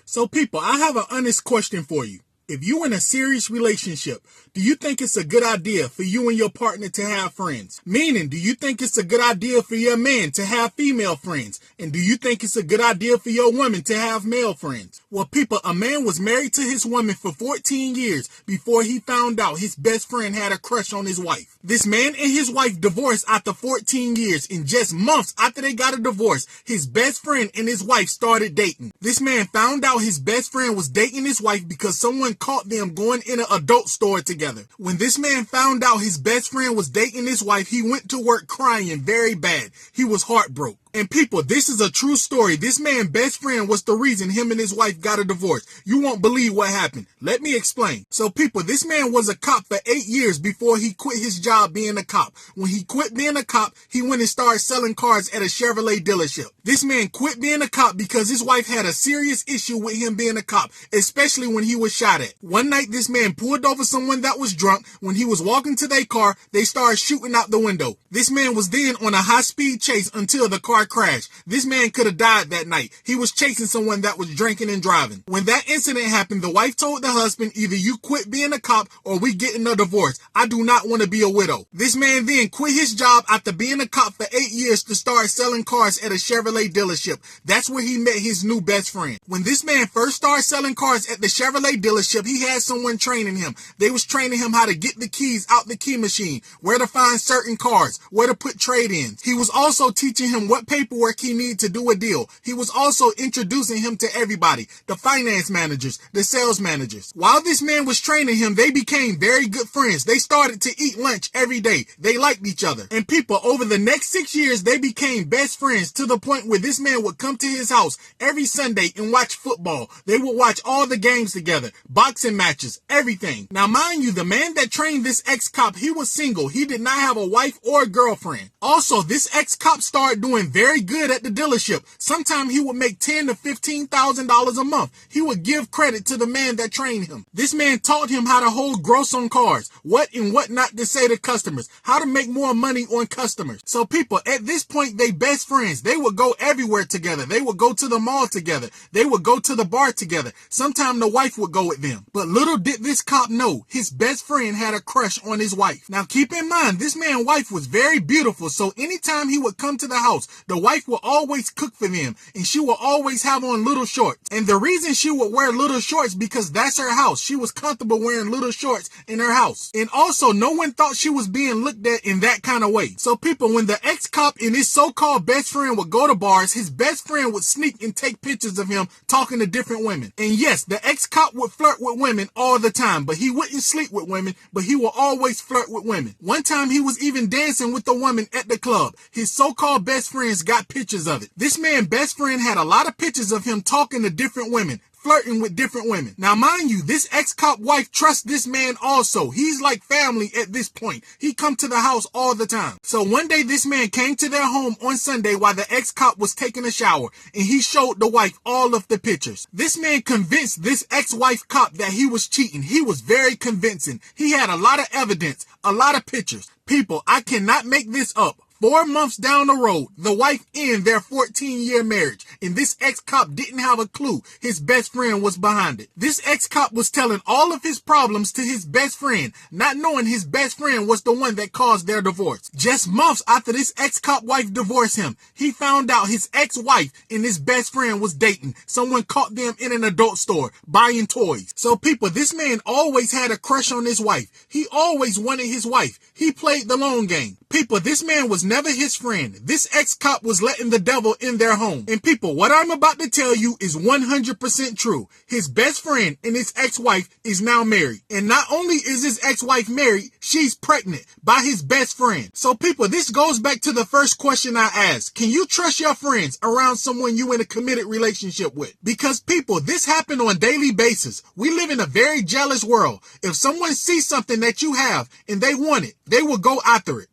So people, I have an honest question for you. If you're in a serious relationship, do you think it's a good idea for you and your partner to have friends? Meaning, do you think it's a good idea for your man to have female friends? And do you think it's a good idea for your woman to have male friends? Well, people, a man was married to his woman for 14 years before he found out his best friend had a crush on his wife. This man and his wife divorced after 14 years. And just months after they got a divorce, his best friend and his wife started dating. This man found out his best friend was dating his wife because someone caught them going in an adult store together. When this man found out his best friend was dating his wife, he went to work crying very bad. He was heartbroken. And people, this is a true story. This man's best friend was the reason him and his wife got a divorce. You won't believe what happened. Let me explain. So people, this man was a cop for 8 years before he quit his job being a cop. When he quit being a cop, he went and started selling cars at a Chevrolet dealership. This man quit being a cop because his wife had a serious issue with him being a cop, especially when he was shot at. One night, this man pulled over someone that was drunk. When he was walking to their car, they started shooting out the window. This man was then on a high-speed chase until the car crashed. This man could have died that night. He was chasing someone that was drinking and driving. When that incident happened, the wife told the husband, either you quit being a cop or we getting a divorce. I do not want to be a widow. This man then quit his job after being a cop for 8 years to start selling cars at a Chevrolet dealership. That's where he met his new best friend. When this man first started selling cars at the Chevrolet dealership, he had someone training him. They was training him how to get the keys out the key machine, where to find certain cars, where to put trade-ins. He was also teaching him what paperwork he needed to do a deal. He was also introducing him to everybody, the finance managers, the sales managers. While this man was training him, they became very good friends. They started to eat lunch every day. They liked each other. And people, over the next 6 years, they became best friends to the point where this man would come to his house every Sunday and watch football. They would watch all the games together, boxing matches, everything. Now, mind you, the man that trained this ex-cop, he was single. He did not have a wife or a girlfriend. Also, this ex-cop started doing very good at the dealership. Sometimes he would make $10,000 to $15,000 a month. He would give credit to the man that trained him. This man taught him how to hold gross on cars, what and what not to say to customers, how to make more money on customers. So people, at this point, they best friends. They would go everywhere together. They would go to the mall together. They would go to the bar together. Sometimes the wife would go with them. But little did this cop know, his best friend had a crush on his wife. Now keep in mind, this man's wife was very beautiful. So anytime he would come to the house, the wife would always cook for them, and she would always have on little shorts. And the reason she would wear little shorts, because that's her house. She was comfortable wearing little shorts in her house. And also, no one thought she was being looked at in that kind of way. So people, when the ex-cop and his so-called best friend would go to bars, his best friend would sneak and take pictures of him talking to different women. And yes, the ex-cop would flirt with women all the time, but he wouldn't sleep with women, but he would always flirt with women. One time he was even dancing with a woman at the club. His so-called best friends got pictures of it. This man's best friend had a lot of pictures of him talking to different women, flirting with different women. Now, mind you, this ex-cop wife trusts this man also. He's like family at this point. He come to the house all the time. So one day, this man came to their home on Sunday while the ex-cop was taking a shower, and he showed the wife all of the pictures. This man convinced this ex-wife cop that he was cheating. He was very convincing. He had a lot of evidence, a lot of pictures. People, I cannot make this up. 4 months down the road, the wife ended their 14-year marriage, and this ex-cop didn't have a clue his best friend was behind it. This ex-cop was telling all of his problems to his best friend, not knowing his best friend was the one that caused their divorce. Just months after this ex-cop wife divorced him, he found out his ex-wife and his best friend was dating. Someone caught them in an adult store buying toys. So people, this man always had a crush on his wife. He always wanted his wife. He played the long game. People, this man was never his friend. This ex-cop was letting the devil in their home. And people, what I'm about to tell you is 100% true. His best friend and his ex-wife is now married. And not only is his ex-wife married, she's pregnant by his best friend. So people, this goes back to the first question I asked. Can you trust your friends around someone you in a committed relationship with? Because people, this happen on a daily basis. We live in a very jealous world. If someone sees something that you have and they want it, they will go after it.